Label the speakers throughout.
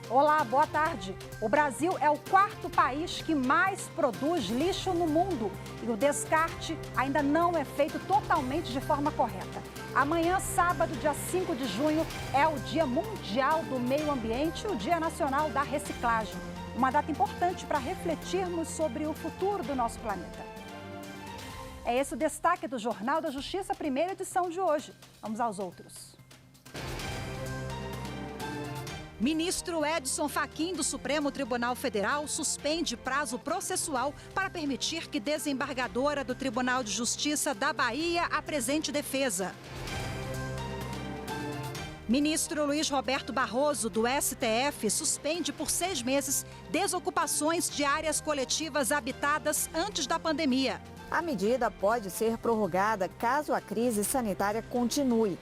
Speaker 1: Olá, boa tarde. O Brasil é o quarto país que mais produz lixo no mundo e o descarte ainda não é feito totalmente de forma correta. Amanhã, sábado, dia 5 de junho, é o Dia Mundial do Meio Ambiente e o Dia Nacional da Reciclagem. Uma data importante para refletirmos sobre o futuro do nosso planeta. É esse o destaque do Jornal da Justiça, primeira edição de hoje. Vamos aos outros. Ministro Edson Fachin, do Supremo Tribunal Federal, suspende prazo processual para permitir que desembargadora do Tribunal de Justiça da Bahia apresente defesa. Ministro Luiz Roberto Barroso, do STF, suspende por 6 meses desocupações de áreas coletivas habitadas antes da pandemia.
Speaker 2: A medida pode ser prorrogada caso a crise sanitária continue.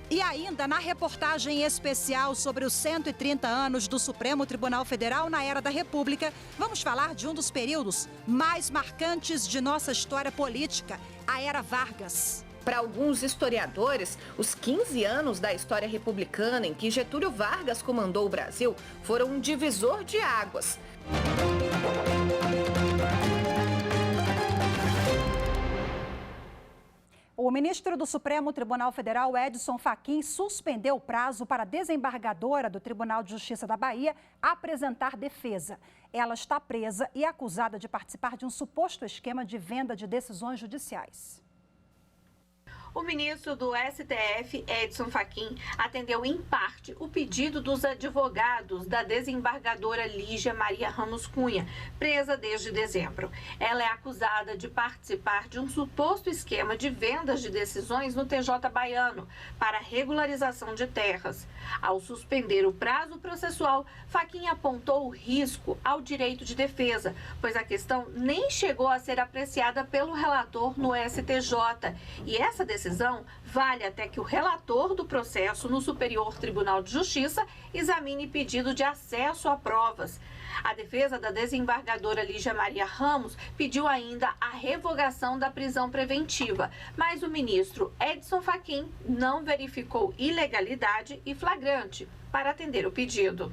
Speaker 1: E ainda, na reportagem especial sobre os 130 anos do Supremo Tribunal Federal na Era da República, vamos falar de um dos períodos mais marcantes de nossa história política, a Era Vargas.
Speaker 3: Para alguns historiadores, os 15 anos da história republicana em que Getúlio Vargas comandou o Brasil foram um divisor de águas.
Speaker 1: O ministro do Supremo Tribunal Federal, Edson Fachin, suspendeu o prazo para a desembargadora do Tribunal de Justiça da Bahia apresentar defesa. Ela está presa e acusada de participar de um suposto esquema de venda de decisões judiciais.
Speaker 4: O ministro do STF, Edson Fachin, atendeu em parte o pedido dos advogados da desembargadora Lígia Maria Ramos Cunha, presa desde dezembro. Ela é acusada de participar de um suposto esquema de vendas de decisões no TJ baiano para regularização de terras. Ao suspender o prazo processual, Fachin apontou o risco ao direito de defesa, pois a questão nem chegou a ser apreciada pelo relator no STJ. E essa decisão vale até que o relator do processo no Superior Tribunal de Justiça examine pedido de acesso a provas. A defesa da desembargadora Lígia Maria Ramos pediu ainda a revogação da prisão preventiva, mas o ministro Edson Fachin não verificou ilegalidade e flagrante para atender o pedido.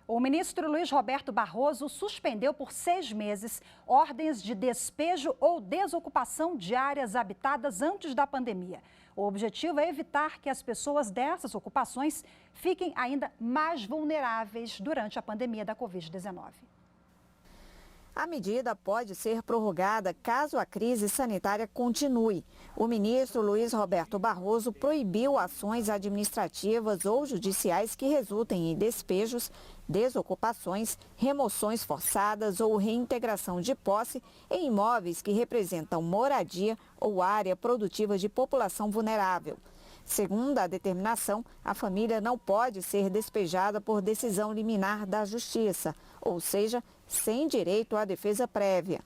Speaker 1: O ministro Luiz Roberto Barroso suspendeu por 6 meses ordens de despejo ou desocupação de áreas habitadas antes da pandemia. O objetivo é evitar que as pessoas dessas ocupações fiquem ainda mais vulneráveis durante a pandemia da Covid-19.
Speaker 2: A medida pode ser prorrogada caso a crise sanitária continue. O ministro Luiz Roberto Barroso proibiu ações administrativas ou judiciais que resultem em despejos, desocupações, remoções forçadas ou reintegração de posse em imóveis que representam moradia ou área produtiva de população vulnerável. Segundo a determinação, a família não pode ser despejada por decisão liminar da Justiça, ou seja, sem direito à defesa prévia.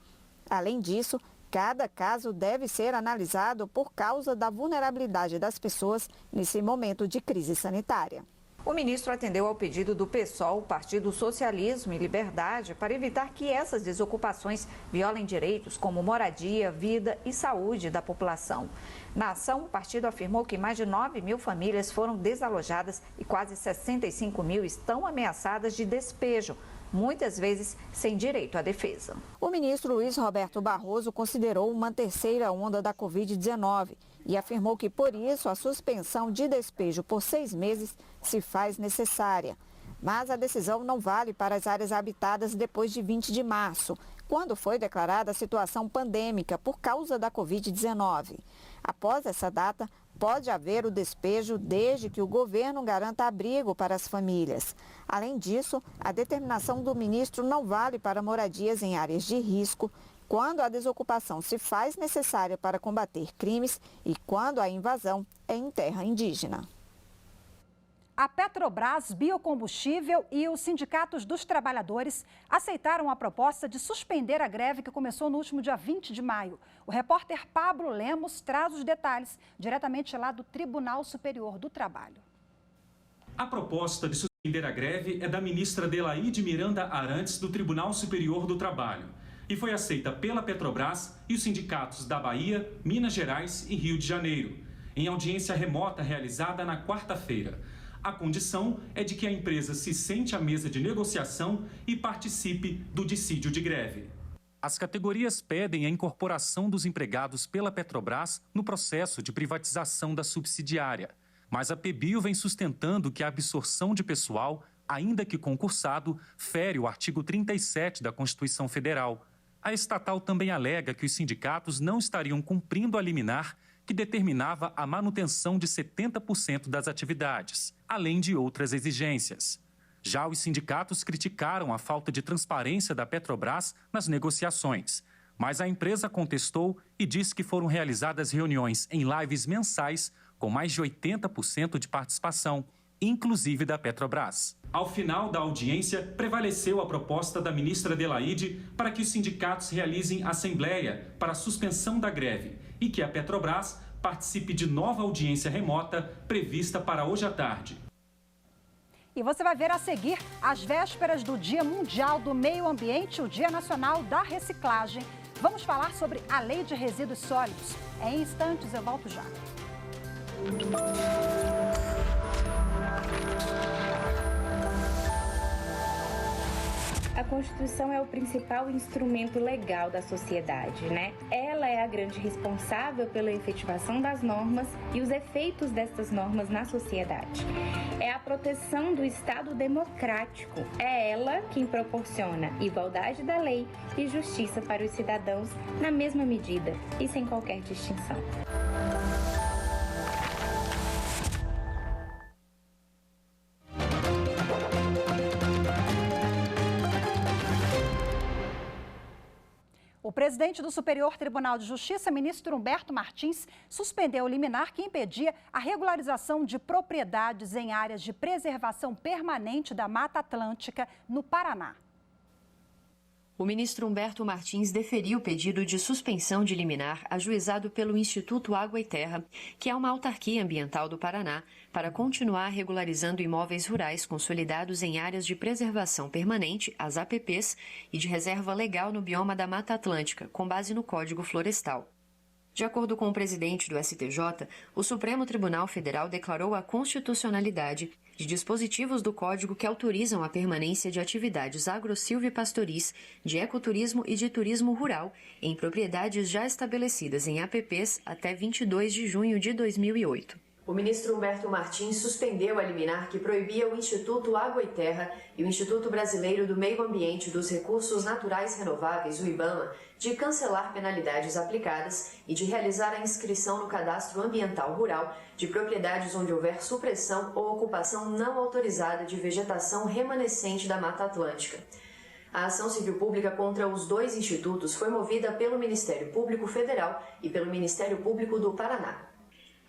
Speaker 2: Além disso, cada caso deve ser analisado por causa da vulnerabilidade das pessoas nesse momento de crise sanitária. O ministro atendeu ao pedido do PSOL, Partido Socialismo e Liberdade, para evitar que essas desocupações violem direitos como moradia, vida e saúde da população. Na ação, o partido afirmou que mais de 9 mil famílias foram desalojadas e quase 65 mil estão ameaçadas de despejo, muitas vezes sem direito à defesa. O ministro Luiz Roberto Barroso considerou uma terceira onda da Covid-19 e afirmou que, por isso, a suspensão de despejo por 6 meses se faz necessária. Mas a decisão não vale para as áreas habitadas depois de 20 de março, quando foi declarada a situação pandêmica por causa da Covid-19. Após essa data, pode haver o despejo desde que o governo garanta abrigo para as famílias. Além disso, a determinação do ministro não vale para moradias em áreas de risco, quando a desocupação se faz necessária para combater crimes e quando a invasão é em terra indígena.
Speaker 1: A Petrobras Biocombustível e os sindicatos dos trabalhadores aceitaram a proposta de suspender a greve que começou no último dia 20 de maio. O repórter Pablo Lemos traz os detalhes diretamente lá do Tribunal Superior do Trabalho.
Speaker 5: A proposta de A greve é da ministra Adelaide Miranda Arantes, do Tribunal Superior do Trabalho, e foi aceita pela Petrobras e os sindicatos da Bahia, Minas Gerais e Rio de Janeiro, em audiência remota realizada na quarta-feira. A condição é de que a empresa se sente à mesa de negociação e participe do dissídio de greve. As categorias pedem a incorporação dos empregados pela Petrobras no processo de privatização da subsidiária. Mas a PBio vem sustentando que a absorção de pessoal, ainda que concursado, fere o artigo 37 da Constituição Federal. A estatal também alega que os sindicatos não estariam cumprindo a liminar que determinava a manutenção de 70% das atividades, além de outras exigências. Já os sindicatos criticaram a falta de transparência da Petrobras nas negociações, mas a empresa contestou e disse que foram realizadas reuniões em lives mensais com mais de 80% de participação, inclusive da Petrobras. Ao final da audiência, prevaleceu a proposta da ministra Adelaide para que os sindicatos realizem assembleia para a suspensão da greve e que a Petrobras participe de nova audiência remota prevista para hoje à tarde.
Speaker 1: E você vai ver a seguir, às vésperas do Dia Mundial do Meio Ambiente, o Dia Nacional da Reciclagem. Vamos falar sobre a Lei de Resíduos Sólidos. Em instantes, eu volto já.
Speaker 6: A Constituição é o principal instrumento legal da sociedade, né? Ela é a grande responsável pela efetivação das normas e os efeitos destas normas na sociedade. É a proteção do Estado democrático. É ela quem proporciona igualdade da lei e justiça para os cidadãos na mesma medida e sem qualquer distinção.
Speaker 1: O presidente do Superior Tribunal de Justiça, ministro Humberto Martins, suspendeu o liminar que impedia a regularização de propriedades em áreas de preservação permanente da Mata Atlântica, no Paraná.
Speaker 7: O ministro Humberto Martins deferiu o pedido de suspensão de liminar ajuizado pelo Instituto Água e Terra, que é uma autarquia ambiental do Paraná, para continuar regularizando imóveis rurais consolidados em áreas de preservação permanente, as APPs, e de reserva legal no bioma da Mata Atlântica, com base no Código Florestal. De acordo com o presidente do STJ, o Supremo Tribunal Federal declarou a constitucionalidade de dispositivos do Código que autorizam a permanência de atividades agro-silvipastoris, de ecoturismo e de turismo rural em propriedades já estabelecidas em APPs até 22 de junho de 2008. O ministro Humberto Martins suspendeu a liminar que proibia o Instituto Água e Terra e o Instituto Brasileiro do Meio Ambiente e dos Recursos Naturais Renováveis, o IBAMA, de cancelar penalidades aplicadas e de realizar a inscrição no Cadastro Ambiental Rural de propriedades onde houver supressão ou ocupação não autorizada de vegetação remanescente da Mata Atlântica. A ação civil pública contra os dois institutos foi movida pelo Ministério Público Federal e pelo Ministério Público do Paraná.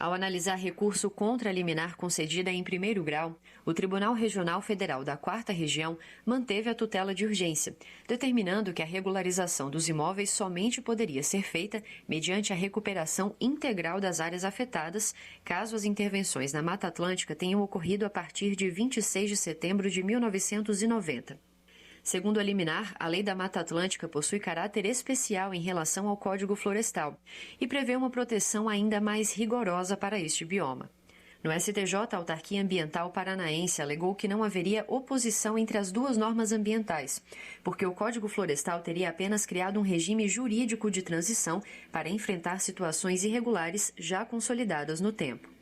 Speaker 7: Ao analisar recurso contra a liminar concedida em primeiro grau, o Tribunal Regional Federal da 4ª Região manteve a tutela de urgência, determinando que a regularização dos imóveis somente poderia ser feita mediante a recuperação integral das áreas afetadas, caso as intervenções na Mata Atlântica tenham ocorrido a partir de 26 de setembro de 1990. Segundo a liminar, a Lei da Mata Atlântica possui caráter especial em relação ao Código Florestal e prevê uma proteção ainda mais rigorosa para este bioma. No STJ, a Autarquia Ambiental Paranaense alegou que não haveria oposição entre as duas normas ambientais, porque o Código Florestal teria apenas criado um regime jurídico de transição para enfrentar situações irregulares já consolidadas no tempo.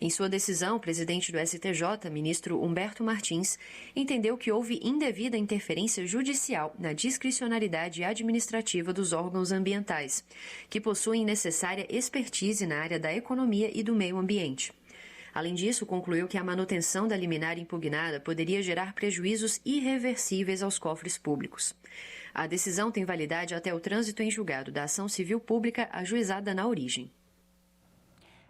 Speaker 7: Em sua decisão, o presidente do STJ, ministro Humberto Martins, entendeu que houve indevida interferência judicial na discricionariedade administrativa dos órgãos ambientais, que possuem necessária expertise na área da economia e do meio ambiente. Além disso, concluiu que a manutenção da liminar impugnada poderia gerar prejuízos irreversíveis aos cofres públicos. A decisão tem validade até o trânsito em julgado da ação civil pública ajuizada na origem.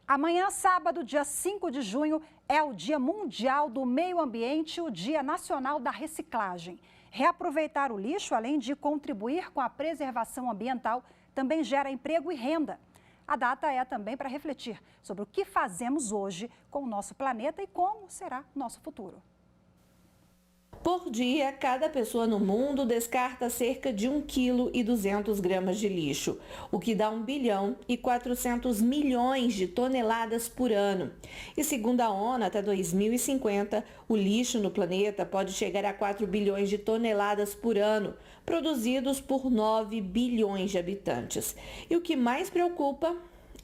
Speaker 1: Amanhã, sábado, dia 5 de junho, é o Dia Mundial do Meio Ambiente e o Dia Nacional da Reciclagem. Reaproveitar o lixo, além de contribuir com a preservação ambiental, também gera emprego e renda. A data é também para refletir sobre o que fazemos hoje com o nosso planeta e como será nosso futuro.
Speaker 8: Por dia, cada pessoa no mundo descarta cerca de 1,2 kg de lixo, o que dá 1 bilhão e 400 milhões de toneladas por ano. E segundo a ONU, até 2050, o lixo no planeta pode chegar a 4 bilhões de toneladas por ano, produzidos por 9 bilhões de habitantes. E o que mais preocupa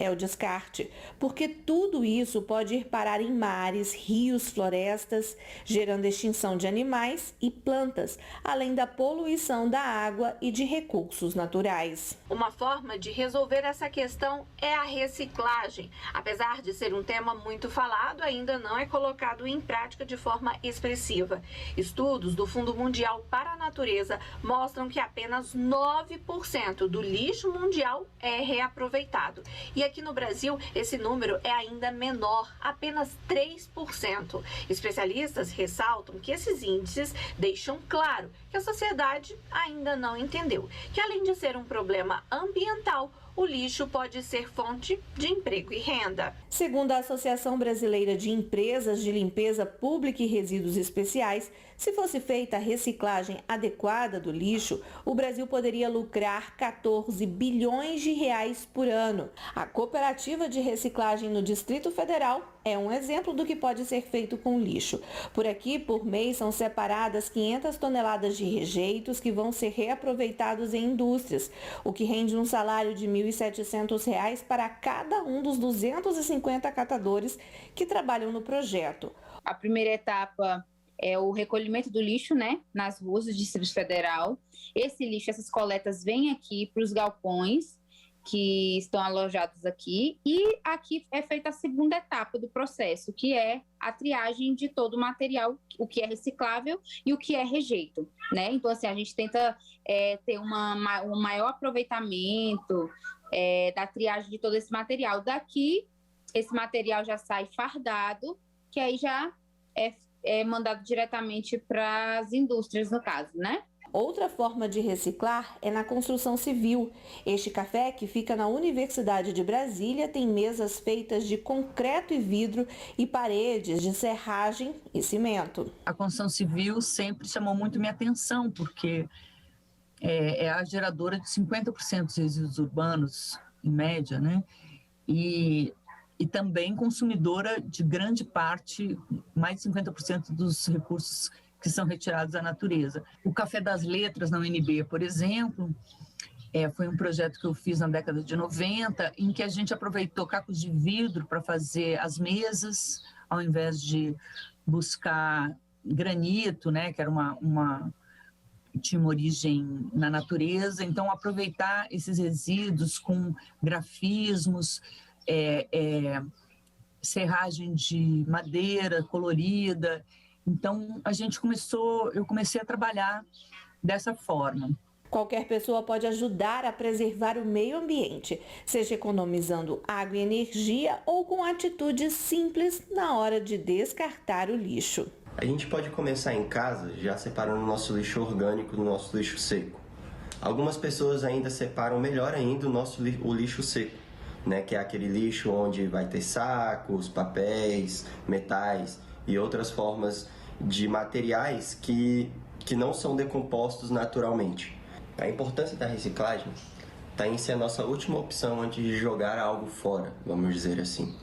Speaker 8: é o descarte, porque tudo isso pode ir parar em mares, rios, florestas, gerando extinção de animais e plantas, além da poluição da água e de recursos naturais.
Speaker 4: Uma forma de resolver essa questão é a reciclagem. Apesar de ser um tema muito falado, ainda não é colocado em prática de forma expressiva. Estudos do Fundo Mundial para a Natureza mostram que apenas 9% do lixo mundial é reaproveitado. E aqui no Brasil, esse número é ainda menor, apenas 3%. Especialistas ressaltam que esses índices deixam claro que a sociedade ainda não entendeu que, além de ser um problema ambiental, o lixo pode ser fonte de emprego e renda.
Speaker 8: Segundo a Associação Brasileira de Empresas de Limpeza Pública e Resíduos Especiais, se fosse feita a reciclagem adequada do lixo, o Brasil poderia lucrar 14 bilhões de reais por ano. A cooperativa de reciclagem no Distrito Federal é um exemplo do que pode ser feito com lixo. Por aqui, por mês, são separadas 500 toneladas de rejeitos que vão ser reaproveitados em indústrias, o que rende um salário de R$ 1.700 para cada um dos 250 catadores que trabalham no projeto.
Speaker 9: A primeira etapa é o recolhimento do lixo, né, nas ruas do Distrito Federal. Esse lixo, essas coletas vêm aqui para os galpões que estão alojados aqui, e aqui é feita a segunda etapa do processo, que é a triagem de todo o material, o que é reciclável e o que é rejeito, né? Então, assim, a gente tenta ter um maior aproveitamento da triagem de todo esse material. Daqui, esse material já sai fardado, que aí já é mandado diretamente para as indústrias, no caso, né?
Speaker 8: Outra forma de reciclar é na construção civil. Este café, que fica na Universidade de Brasília, tem mesas feitas de concreto e vidro e paredes de serragem e cimento.
Speaker 10: A construção civil sempre chamou muito minha atenção, porque é a geradora de 50% dos resíduos urbanos, em média, né? E também consumidora de grande parte, mais de 50% dos recursos que são retirados da natureza. O Café das Letras na UNB, por exemplo, foi um projeto que eu fiz na década de 90, em que a gente aproveitou cacos de vidro para fazer as mesas, ao invés de buscar granito, né, que era tinha uma origem na natureza. Então, aproveitar esses resíduos com grafismos, serragem de madeira colorida. Então, eu comecei a trabalhar dessa forma.
Speaker 8: Qualquer pessoa pode ajudar a preservar o meio ambiente, seja economizando água e energia ou com atitudes simples na hora de descartar o lixo.
Speaker 11: A gente pode começar em casa já separando o nosso lixo orgânico do nosso lixo seco. Algumas pessoas ainda separam melhor ainda o lixo seco, né, que é aquele lixo onde vai ter sacos, papéis, metais e outras formas de materiais que não são decompostos naturalmente. A importância da reciclagem está em ser a nossa última opção antes de jogar algo fora, vamos dizer assim.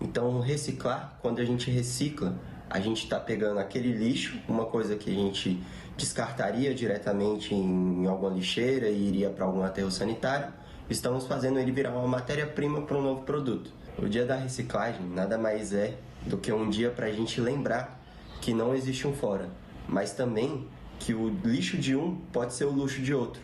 Speaker 11: Então, reciclar, quando a gente recicla, a gente está pegando aquele lixo, uma coisa que a gente descartaria diretamente em alguma lixeira e iria para algum aterro sanitário, estamos fazendo ele virar uma matéria-prima para um novo produto. O dia da reciclagem nada mais é do que um dia para a gente lembrar que não existe um fora, mas também que o lixo de um pode ser o luxo de outro.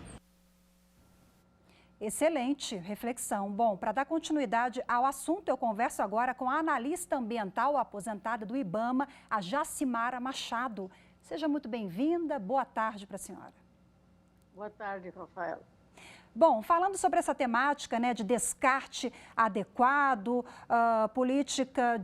Speaker 1: Excelente reflexão. Bom, para dar continuidade ao assunto, eu converso agora com a analista ambiental aposentada do IBAMA, a Jacimara Machado. Seja muito bem-vinda. Boa tarde para a senhora.
Speaker 12: Boa tarde, Rafaela.
Speaker 1: Bom, falando sobre essa temática, né, de descarte adequado, política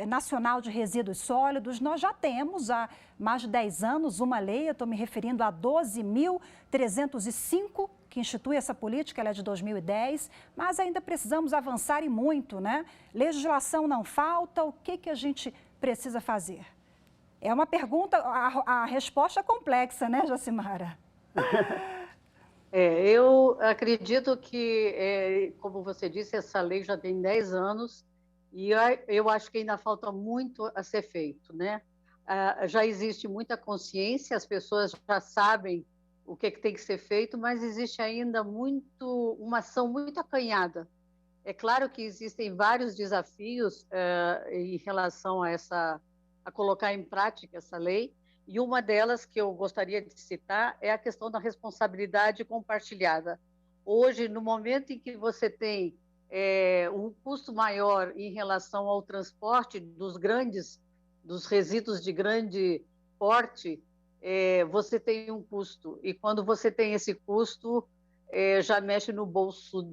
Speaker 1: nacional de resíduos sólidos, nós já temos há mais de 10 anos uma lei, eu estou me referindo a 12.305, que institui essa política, ela é de 2010, mas ainda precisamos avançar e muito, né? Legislação não falta, o que a gente precisa fazer? É uma pergunta, a resposta é complexa, né, Jacimara?
Speaker 12: Eu acredito que, como você disse, essa lei já tem 10 anos e eu acho que ainda falta muito a ser feito, né? Já existe muita consciência, as pessoas já sabem o que tem que ser feito, mas existe ainda uma ação muito acanhada. É claro que existem vários desafios em relação a colocar em prática essa lei, e uma delas que eu gostaria de citar é a questão da responsabilidade compartilhada. Hoje, no momento em que você tem um custo maior em relação ao transporte dos resíduos de grande porte, você tem um custo, e quando você tem esse custo, já mexe no bolso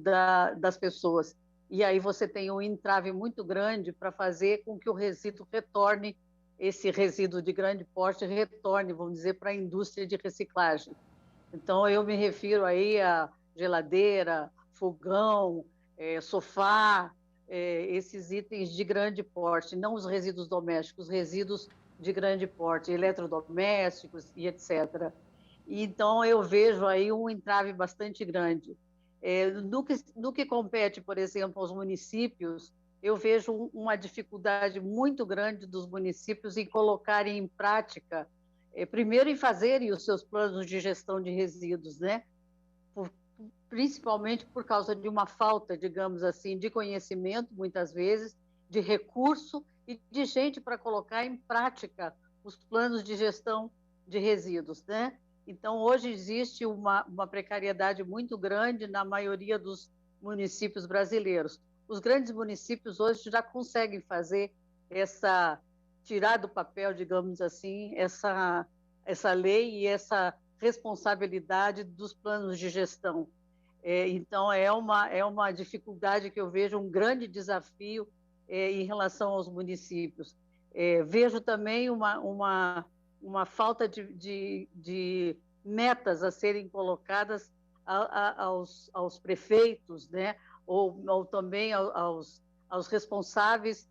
Speaker 12: das pessoas. E aí você tem um entrave muito grande para fazer com que o resíduo retorne, esse resíduo de grande porte retorne, vamos dizer, para a indústria de reciclagem. Então, eu me refiro aí a geladeira, fogão, sofá, esses itens de grande porte, não os resíduos domésticos, os resíduos de grande porte, eletrodomésticos e etc. Então, eu vejo aí um entrave bastante grande. No que compete, por exemplo, aos municípios, eu vejo uma dificuldade muito grande dos municípios em colocarem em prática, primeiro em fazerem os seus planos de gestão de resíduos, né? Principalmente por causa de uma falta, digamos assim, de conhecimento, muitas vezes, de recurso e de gente para colocar em prática os planos de gestão de resíduos, né? Então, hoje existe uma precariedade muito grande na maioria dos municípios brasileiros. Os grandes municípios hoje já conseguem fazer tirar do papel, digamos assim, essa lei e essa responsabilidade dos planos de gestão. Então, é uma dificuldade que eu vejo, um grande desafio em relação aos municípios. Vejo também uma falta de metas a serem colocadas aos prefeitos, né? ou também aos responsáveis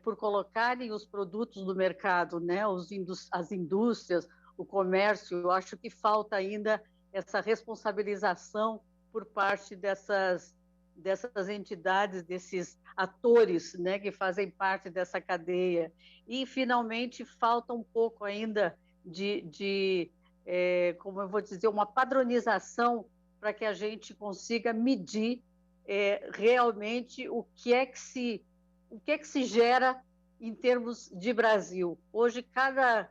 Speaker 12: por colocarem os produtos no mercado, né? As indústrias, o comércio. Eu acho que falta ainda essa responsabilização por parte dessas entidades, desses atores, né, que fazem parte dessa cadeia. E, finalmente, falta um pouco ainda como eu vou dizer, uma padronização para que a gente consiga medir realmente o que é que se gera em termos de Brasil. Hoje, cada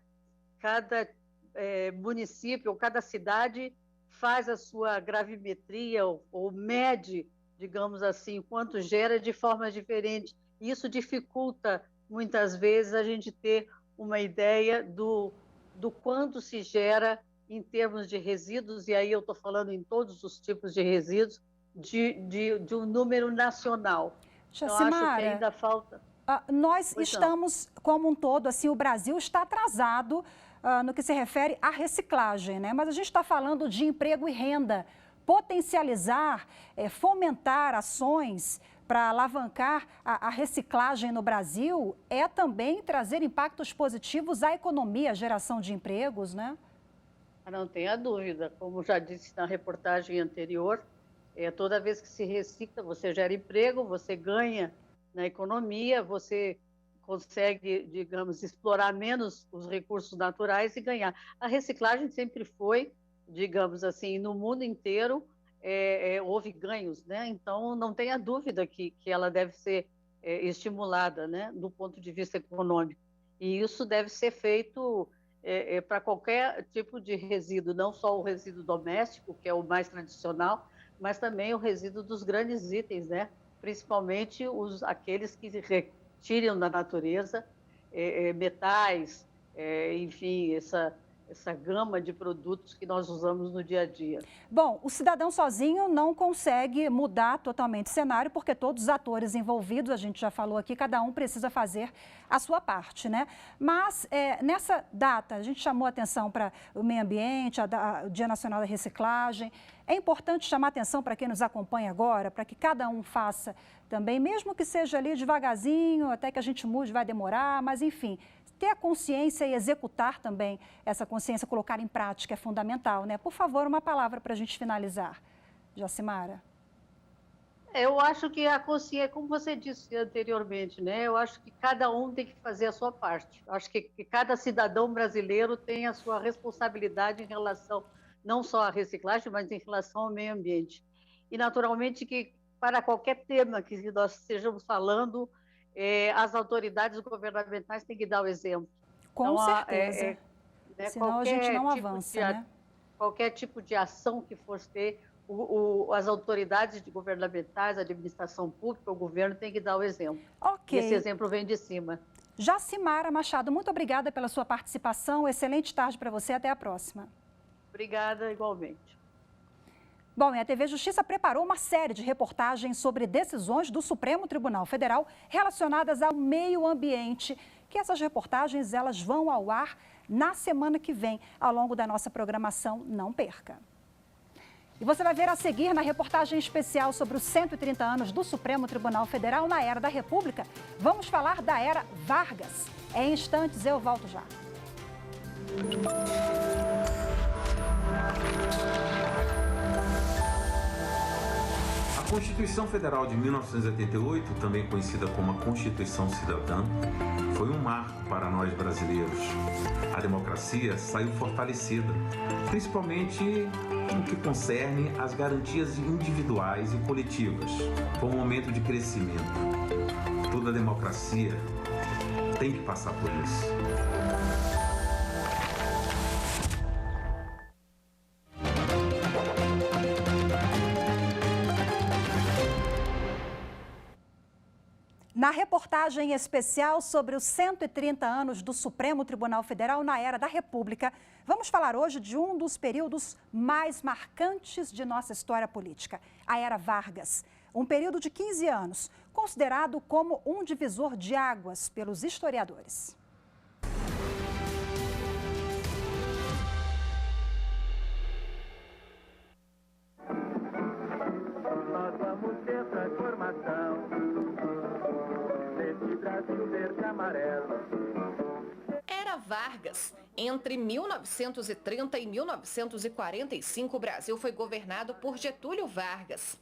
Speaker 12: município ou cada cidade faz a sua gravimetria ou mede, digamos assim, quanto gera de forma diferente. Isso dificulta, muitas vezes, a gente ter uma ideia do quanto se gera em termos de resíduos, e aí eu estou falando em todos os tipos de resíduos, de um número nacional.
Speaker 1: Jacimara,
Speaker 12: então, acho que ainda falta.
Speaker 1: Nós estamos, como um todo, assim, o Brasil está atrasado no que se refere à reciclagem, né? Mas a gente está falando de emprego e renda. Potencializar, fomentar ações para alavancar a reciclagem no Brasil é também trazer impactos positivos à economia, à geração de empregos, né?
Speaker 12: Não tenha dúvida. Como já disse na reportagem anterior, toda vez que se recicla, você gera emprego, você ganha na economia, você consegue, digamos, explorar menos os recursos naturais e ganhar. A reciclagem sempre foi, digamos assim, no mundo inteiro, houve ganhos, né? Então, não tenha dúvida que ela deve ser estimulada, né, do ponto de vista econômico. E isso deve ser feito para qualquer tipo de resíduo, não só o resíduo doméstico, que é o mais tradicional, mas também o resíduo dos grandes itens, né? Principalmente aqueles que retiram da natureza metais, enfim, essa gama de produtos que nós usamos no dia a dia.
Speaker 1: Bom, o cidadão sozinho não consegue mudar totalmente o cenário, porque todos os atores envolvidos, a gente já falou aqui, cada um precisa fazer a sua parte, né? Mas nessa data, a gente chamou a atenção para o meio ambiente, o Dia Nacional da Reciclagem. É importante chamar a atenção para quem nos acompanha agora, para que cada um faça também, mesmo que seja ali devagarzinho, até que a gente mude, vai demorar, mas enfim, ter a consciência e executar também essa consciência, colocar em prática é fundamental, né? Por favor, uma palavra para a gente finalizar. Jacimara.
Speaker 12: Eu acho que a consciência, como você disse anteriormente, né? Eu acho que cada um tem que fazer a sua parte. Eu acho que cada cidadão brasileiro tem a sua responsabilidade em relação não só à reciclagem, mas em relação ao meio ambiente. E, naturalmente, que para qualquer tema que nós estejamos falando, as autoridades governamentais têm que dar o exemplo.
Speaker 1: Com certeza. Senão a gente não avança, né?
Speaker 12: Qualquer tipo de ação que for ter, as autoridades governamentais, a administração pública, o governo tem que dar o exemplo.
Speaker 1: Ok.
Speaker 12: E esse exemplo vem de cima.
Speaker 1: Jacimara Machado, muito obrigada pela sua participação. Excelente tarde para você. Até a próxima.
Speaker 12: Obrigada, igualmente.
Speaker 1: Bom, e a TV Justiça preparou uma série de reportagens sobre decisões do Supremo Tribunal Federal relacionadas ao meio ambiente, que essas reportagens elas vão ao ar na semana que vem, ao longo da nossa programação. Não perca. E você vai ver a seguir na reportagem especial sobre os 130 anos do Supremo Tribunal Federal na Era da República. Vamos falar da Era Vargas. Em instantes, eu volto já.
Speaker 13: A Constituição Federal de 1988, também conhecida como a Constituição Cidadã, foi um marco para nós brasileiros. A democracia saiu fortalecida, principalmente no que concerne às garantias individuais e coletivas. Foi um momento de crescimento. Toda democracia tem que passar por isso.
Speaker 1: Na reportagem especial sobre os 130 anos do Supremo Tribunal Federal na Era da República, vamos falar hoje de um dos períodos mais marcantes de nossa história política, a Era Vargas. Um período de 15 anos, considerado como um divisor de águas pelos historiadores.
Speaker 14: Nós vamos ter transformação nesse Brasil verde e amarelo.
Speaker 3: Era Vargas. Entre 1930 e 1945, o Brasil foi governado por Getúlio Vargas.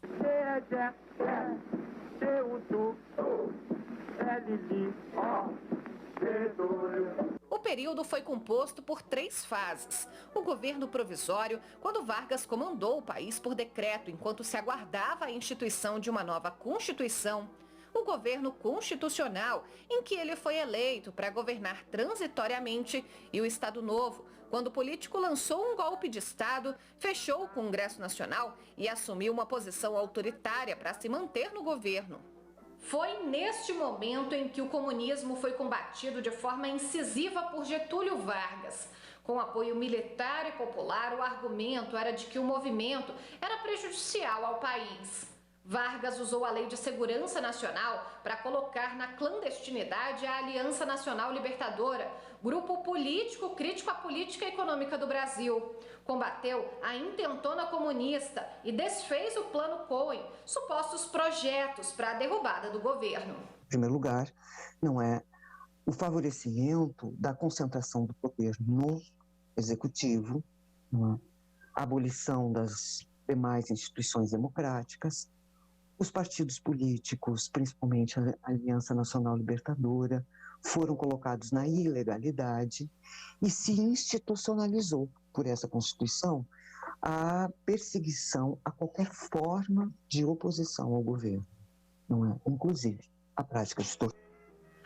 Speaker 3: O período foi composto por 3 fases. O governo provisório, quando Vargas comandou o país por decreto enquanto se aguardava a instituição de uma nova Constituição. O governo constitucional, em que ele foi eleito para governar transitoriamente, e o Estado Novo, quando o político lançou um golpe de Estado, fechou o Congresso Nacional e assumiu uma posição autoritária para se manter no governo. Foi neste momento em que o comunismo foi combatido de forma incisiva por Getúlio Vargas. Com apoio militar e popular, o argumento era de que o movimento era prejudicial ao país. Vargas usou a Lei de Segurança Nacional para colocar na clandestinidade a Aliança Nacional Libertadora, grupo político crítico à política econômica do Brasil. Combateu a intentona comunista e desfez o Plano Cohen, supostos projetos para a derrubada do governo.
Speaker 15: Em primeiro lugar, não é o favorecimento da concentração do poder no executivo, a abolição das demais instituições democráticas. Os partidos políticos, principalmente a Aliança Nacional Libertadora, foram colocados na ilegalidade e se institucionalizou por essa Constituição a perseguição a qualquer forma de oposição ao governo, não é? Inclusive a prática de tortura.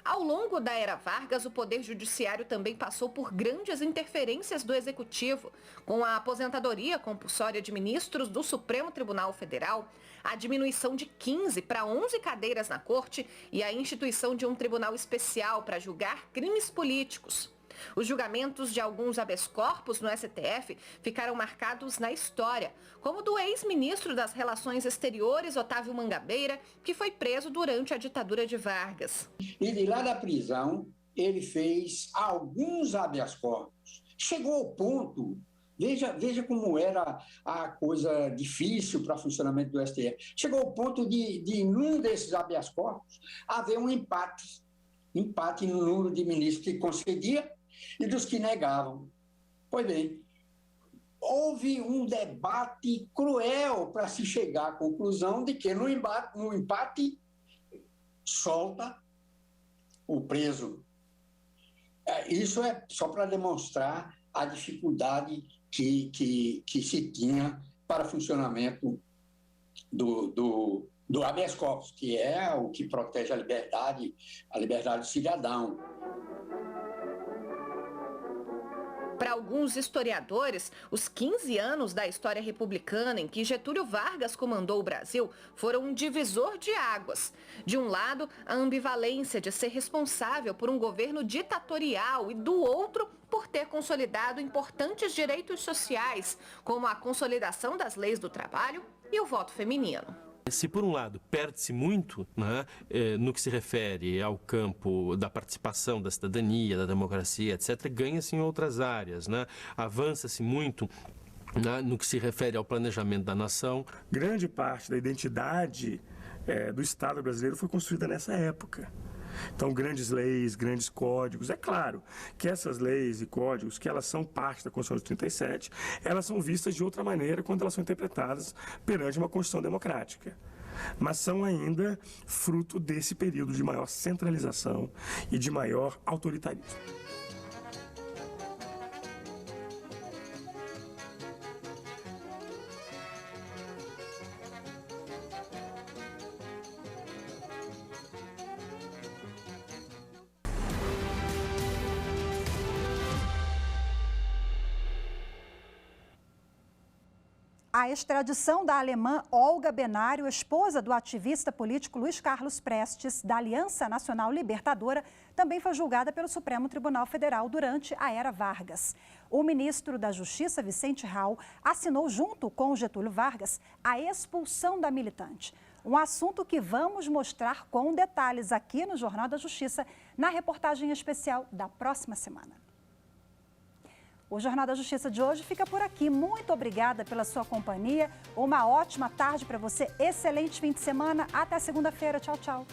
Speaker 3: Ao longo da Era Vargas, o Poder Judiciário também passou por grandes interferências do Executivo, com a aposentadoria compulsória de ministros do Supremo Tribunal Federal, a diminuição de 15 para 11 cadeiras na Corte e a instituição de um tribunal especial para julgar crimes políticos. Os julgamentos de alguns habeas corpus no STF ficaram marcados na história, como o do ex-ministro das Relações Exteriores, Otávio Mangabeira, que foi preso durante a ditadura de Vargas.
Speaker 16: E de lá da prisão, ele fez alguns habeas corpus. Chegou ao ponto, veja como era a coisa difícil para o funcionamento do STF, chegou ao ponto de num desses habeas corpus, haver um empate empate no número de ministros que concedia e dos que negavam. Pois bem, houve um debate cruel para se chegar à conclusão de que no empate solta o preso. Isso é só para demonstrar a dificuldade que se tinha para o funcionamento do habeas corpus, que é o que protege a liberdade do cidadão.
Speaker 3: Para alguns historiadores, os 15 anos da história republicana em que Getúlio Vargas comandou o Brasil foram um divisor de águas. De um lado, a ambivalência de ser responsável por um governo ditatorial e do outro, por ter consolidado importantes direitos sociais, como a consolidação das leis do trabalho e o voto feminino.
Speaker 17: Se, por um lado, perde-se muito, né, no que se refere ao campo da participação da cidadania, da democracia, etc., ganha-se em outras áreas, né? Avança-se muito, né, no que se refere ao planejamento da nação.
Speaker 18: Grande parte da identidade do Estado brasileiro foi construída nessa época. Então, grandes leis, grandes códigos. É claro que essas leis e códigos, que elas são parte da Constituição de 37, elas são vistas de outra maneira quando elas são interpretadas perante uma Constituição democrática. Mas são ainda fruto desse período de maior centralização e de maior autoritarismo.
Speaker 1: A extradição da alemã Olga Benário, esposa do ativista político Luiz Carlos Prestes, da Aliança Nacional Libertadora, também foi julgada pelo Supremo Tribunal Federal durante a era Vargas. O ministro da Justiça, Vicente Raul, assinou junto com Getúlio Vargas a expulsão da militante. Um assunto que vamos mostrar com detalhes aqui no Jornal da Justiça, na reportagem especial da próxima semana. O Jornal da Justiça de hoje fica por aqui. Muito obrigada pela sua companhia. Uma ótima tarde para você. Excelente fim de semana. Até segunda-feira. Tchau, tchau.